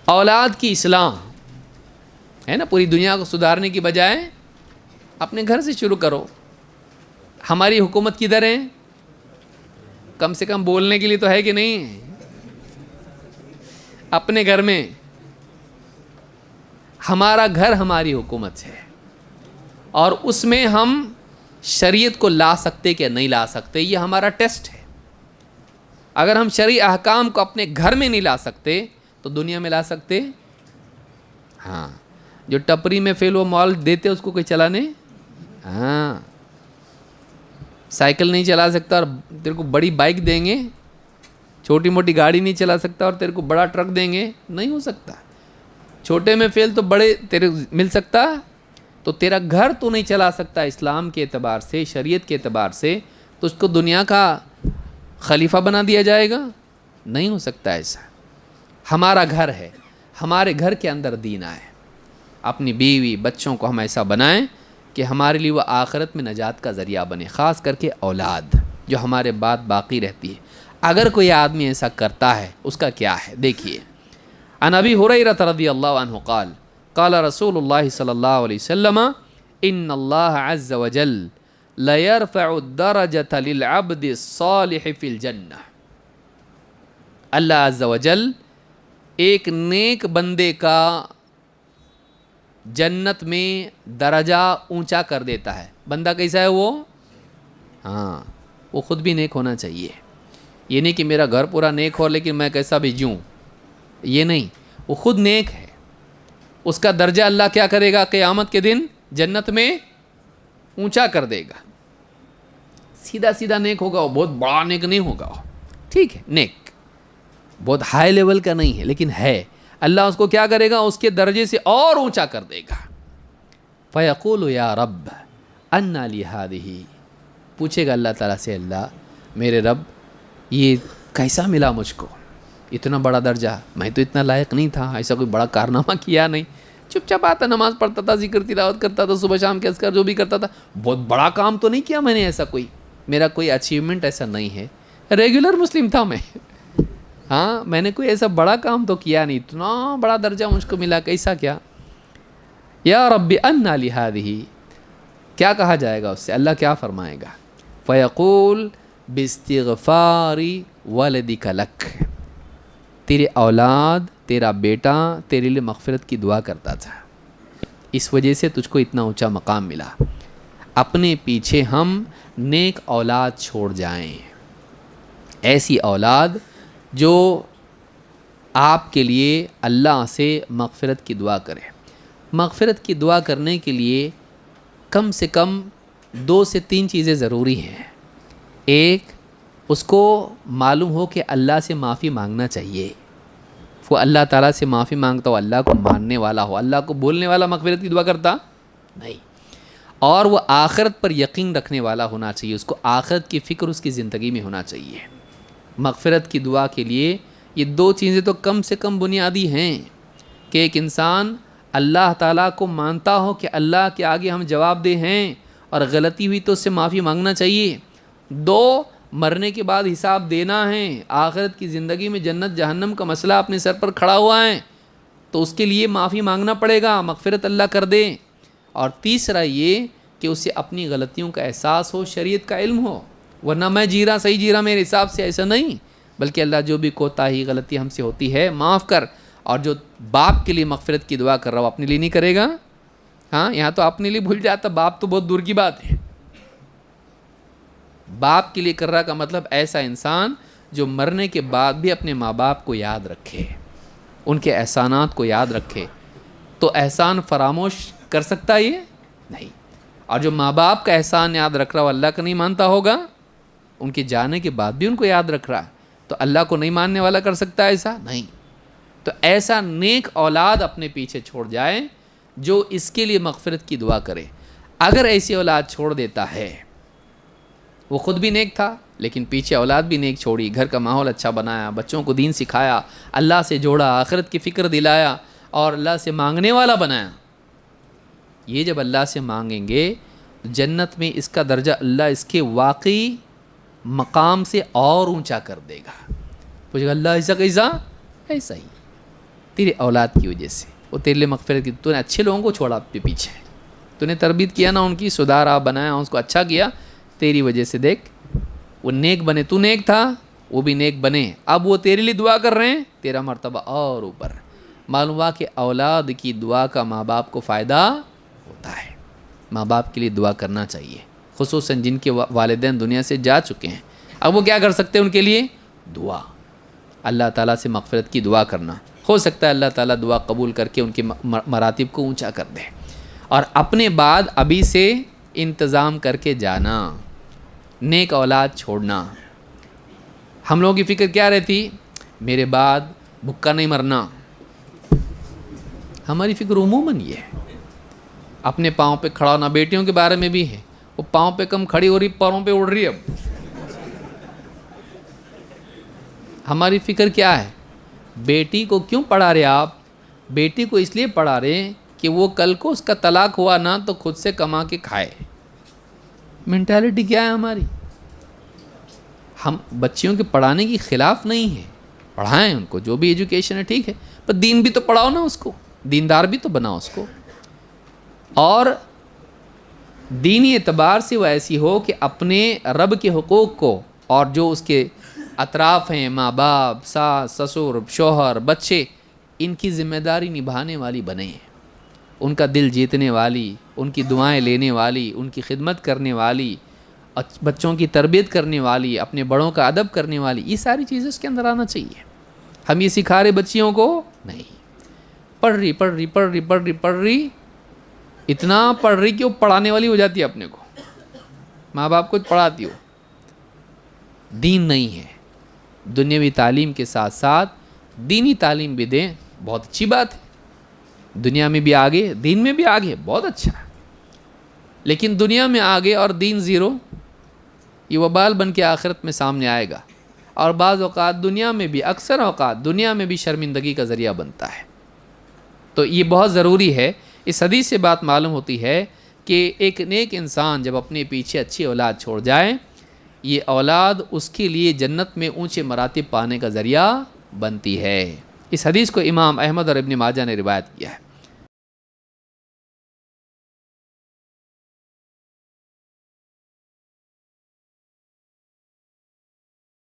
اولاد کی اصلاح ہے نا، پوری دنیا کو سدھارنے کی بجائے اپنے گھر سے شروع کرو. ہماری حکومت کدھر ہے؟ کم سے کم بولنے کے لیے تو ہے کہ نہیں؟ اپنے گھر میں. ہمارا گھر ہماری حکومت ہے، اور اس میں ہم شریعت کو لا سکتے کہ نہیں لا سکتے، یہ ہمارا ٹیسٹ ہے. اگر ہم شرعی احکام کو اپنے گھر میں نہیں لا سکتے تو دنیا میں لا سکتے؟ ہاں. جو ٹپری میں فیل وہ مال دیتے اس کو کوئی چلانے؟ ہاں. سائیکل نہیں چلا سکتا اور تیرے کو بڑی بائک دیں گے، چھوٹی موٹی گاڑی نہیں چلا سکتا اور تیرے کو بڑا ٹرک دیں گے؟ نہیں ہو سکتا. چھوٹے میں فیل تو بڑے تیرے مل سکتا؟ تو تیرا گھر تو نہیں چلا سکتا اسلام کے اعتبار سے، شریعت کے اعتبار سے، تو اس کو دنیا کا خلیفہ بنا دیا جائے گا؟ نہیں ہو سکتا ایسا. ہمارا گھر ہے، ہمارے گھر کے اندر دین آئے. اپنی بیوی بچوں کو ہم ایسا بنائیں کہ ہمارے لیے وہ آخرت میں نجات کا ذریعہ بنے، خاص کر کے اولاد جو ہمارے بعد باقی رہتی ہے. اگر کوئی آدمی ایسا کرتا ہے اس کا کیا ہے؟ دیکھیے. عن ابی ہریرہ رضی اللہ عنہ قال قال رسول اللہ صلی اللہ علیہ وسلم ان اللہ عز وجل لیرفع الدرجة للعبد الصالح فی الجنہ. اللہ عز وجل ایک نیک بندے کا جنت میں درجہ اونچا کر دیتا ہے. بندہ کیسا ہے وہ؟ ہاں، وہ خود بھی نیک ہونا چاہیے. یہ نہیں کہ میرا گھر پورا نیک ہو لیکن میں کیسا بھی جوں، یہ نہیں. وہ خود نیک ہے، اس کا درجہ اللہ کیا کرے گا؟ قیامت کے دن جنت میں اونچا کر دے گا. سیدھا سیدھا نیک ہوگا، وہ بہت بڑا نیک نہیں ہوگا، ٹھیک ہے، نیک بہت ہائی لیول کا نہیں ہے لیکن ہے. اللہ اس کو کیا کرے گا؟ اس کے درجے سے اور اونچا کر دے گا. فَيَقُولُ يَا رَبِّ أَنَّى لِي هَٰذِهِ. پوچھے گا اللہ تعالیٰ سے، اللہ میرے رب یہ کیسا ملا مجھ کو اتنا بڑا درجہ؟ میں تو اتنا لائق نہیں تھا، ایسا کوئی بڑا کارنامہ کیا نہیں، چپ چاپ آتا، نماز پڑھتا تھا، ذکر تلاوت کرتا تھا، صبح شام کے اذکار جو بھی کرتا تھا، بہت بڑا کام تو نہیں کیا میں نے، ایسا کوئی میرا کوئی اچیومنٹ ایسا نہیں ہے، ریگولر مسلم تھا میں. ہاں، میں نے کوئی ایسا بڑا کام تو کیا نہیں، اتنا بڑا درجہ مجھ کو ملا، کیسا کیا؟ یا رب انا لہذہ. کیا کہا جائے گا اس سے؟ اللہ کیا فرمائے گا؟ فیقول باستغفار ولدک لک. تیرے اولاد، تیرا بیٹا تیرے لیے مغفرت کی دعا کرتا تھا، اس وجہ سے تجھ کو اتنا اونچا مقام ملا. اپنے پیچھے ہم نیک اولاد چھوڑ جائیں، ایسی اولاد جو آپ کے لیے اللہ سے مغفرت کی دعا کرے. مغفرت کی دعا کرنے کے لیے کم سے کم 2 سے 3 چیزیں ضروری ہیں. ایک، اس کو معلوم ہو کہ اللہ سے معافی مانگنا چاہیے، وہ اللہ تعالیٰ سے معافی مانگتا ہو، اللہ کو ماننے والا ہو. اللہ کو بولنے والا مغفرت کی دعا کرتا نہیں. اور وہ آخرت پر یقین رکھنے والا ہونا چاہیے، اس کو آخرت کی فکر اس کی زندگی میں ہونا چاہیے. مغفرت کی دعا کے لیے یہ 2 چیزیں تو کم سے کم بنیادی ہیں کہ ایک انسان اللہ تعالیٰ کو مانتا ہو کہ اللہ کے آگے ہم جواب دہ ہیں اور غلطی ہوئی تو اس سے معافی مانگنا چاہیے. 2، مرنے کے بعد حساب دینا ہے، آخرت کی زندگی میں جنت جہنم کا مسئلہ اپنے سر پر کھڑا ہوا ہے تو اس کے لیے معافی مانگنا پڑے گا، مغفرت اللہ کر دے. اور تیسرا یہ کہ اسے اپنی غلطیوں کا احساس ہو، شریعت کا علم ہو، ورنہ میں جی رہا صحیح جی رہا میرے حساب سے، ایسا نہیں، بلکہ اللہ جو بھی کوتاہی غلطی ہم سے ہوتی ہے معاف کر. اور جو باپ کے لیے مغفرت کی دعا کر رہا ہو اپنے لیے نہیں کرے گا. ہاں، یہاں تو اپنے لیے بھول جاتا، باپ تو بہت دور کی بات ہے. باپ کے لیے کر رہا کا مطلب ایسا انسان جو مرنے کے بعد بھی اپنے ماں باپ کو یاد رکھے، ان کے احسانات کو یاد رکھے. تو احسان فراموش کر سکتا یہ نہیں. اور جو ماں باپ کا احسان یاد رکھ رہا وہ اللہ کا نہیں مانتا ہوگا، ان کے جانے کے بعد بھی ان کو یاد رکھ رہا تو اللہ کو نہیں ماننے والا کر سکتا ایسا نہیں. تو ایسا نیک اولاد اپنے پیچھے چھوڑ جائے جو اس کے لیے مغفرت کی دعا کرے. اگر ایسی اولاد چھوڑ دیتا ہے، وہ خود بھی نیک تھا لیکن پیچھے اولاد بھی نیک چھوڑی، گھر کا ماحول اچھا بنایا، بچوں کو دین سکھایا، اللہ سے جوڑا، آخرت کی فکر دلایا اور اللہ سے مانگنے والا بنایا. یہ جب اللہ سے مانگیں گے جنت میں اس کا درجہ اللہ اس کے واقعی مقام سے اور اونچا کر دے گا. پوچھے گا اللہ ایسا کیسا؟ ایسا ہی. تیرے اولاد کی وجہ سے، وہ تیرے لیے مغفرت کی. تو نے اچھے لوگوں کو چھوڑا اپنے پیچھے، تو نے تربیت کیا نا ان کی، سدھارا، بنایا، اس کو اچھا کیا، تیری وجہ سے دیکھ وہ نیک بنے. تو نیک تھا، وہ بھی نیک بنے. اب وہ تیرے لیے دعا کر رہے ہیں، تیرا مرتبہ اور اوپر. معلوم ہوا کہ اولاد کی دعا کا ماں باپ کو فائدہ ہوتا ہے. ماں باپ کے لیے دعا کرنا چاہیے، خصوصاً جن کے والدین دنیا سے جا چکے ہیں. اب وہ کیا کر سکتے ہیں ان کے لیے؟ دعا، اللہ تعالیٰ سے مغفرت کی دعا کرنا. ہو سکتا ہے اللہ تعالیٰ دعا قبول کر کے ان کے مراتب کو اونچا کر دے. اور اپنے بعد ابھی سے انتظام کر کے جانا، نیک اولاد چھوڑنا. ہم لوگوں کی فکر کیا رہتی؟ میرے بعد بھوکا نہیں مرنا. ہماری فکر عموماً یہ ہے اپنے پاؤں پہ کھڑا ہونا. بیٹیوں کے بارے میں بھی ہے، وہ پاؤں پہ کم کھڑی ہو رہی، پاؤں پہ اڑ رہی. اب ہماری فکر کیا ہے؟ بیٹی کو کیوں پڑھا رہے آپ؟ بیٹی کو اس لیے پڑھا رہے کہ وہ کل کو اس کا طلاق ہوا نا تو خود سے کما کے کھائے. مینٹالٹی کیا ہے ہماری؟ ہم بچیوں کے پڑھانے کی خلاف نہیں ہے، پڑھائیں ان کو، جو بھی ایجوکیشن ہے ٹھیک ہے، پر دین بھی تو پڑھاؤ نا اس کو، دیندار بھی تو بناؤ اس کو. اور دینی اعتبار سے وہ ایسی ہو کہ اپنے رب کے حقوق کو اور جو اس کے اطراف ہیں، ماں باپ، ساس سسر، شوہر، بچے، ان کی ذمہ داری نبھانے والی بنے، ان کا دل جیتنے والی، ان کی دعائیں لینے والی، ان کی خدمت کرنے والی، بچوں کی تربیت کرنے والی، اپنے بڑوں کا ادب کرنے والی. یہ ساری چیزیں اس کے اندر آنا چاہیے. ہم یہ سکھا رہے بچیوں کو نہیں. پڑھ رہی اتنا پڑھ رہی کہ وہ پڑھانے والی ہو جاتی ہے اپنے کو، ماں باپ کو پڑھاتی ہو. دین نہیں ہے. دنیاوی تعلیم کے ساتھ ساتھ دینی تعلیم بھی دیں، بہت اچھی بات ہے. دنیا میں بھی آگے، دین میں بھی آگے، بہت اچھا ہے. لیکن دنیا میں آگے اور دین زیرو، یہ وبال بن کے آخرت میں سامنے آئے گا. اور بعض اوقات دنیا میں بھی، اکثر اوقات دنیا میں بھی شرمندگی کا ذریعہ بنتا ہے. تو یہ بہت ضروری ہے. اس حدیث سے بات معلوم ہوتی ہے کہ ایک نیک انسان جب اپنے پیچھے اچھی اولاد چھوڑ جائے، یہ اولاد اس کے لیے جنت میں اونچے مراتب پانے کا ذریعہ بنتی ہے. اس حدیث کو امام احمد اور ابن ماجہ نے روایت کیا ہے.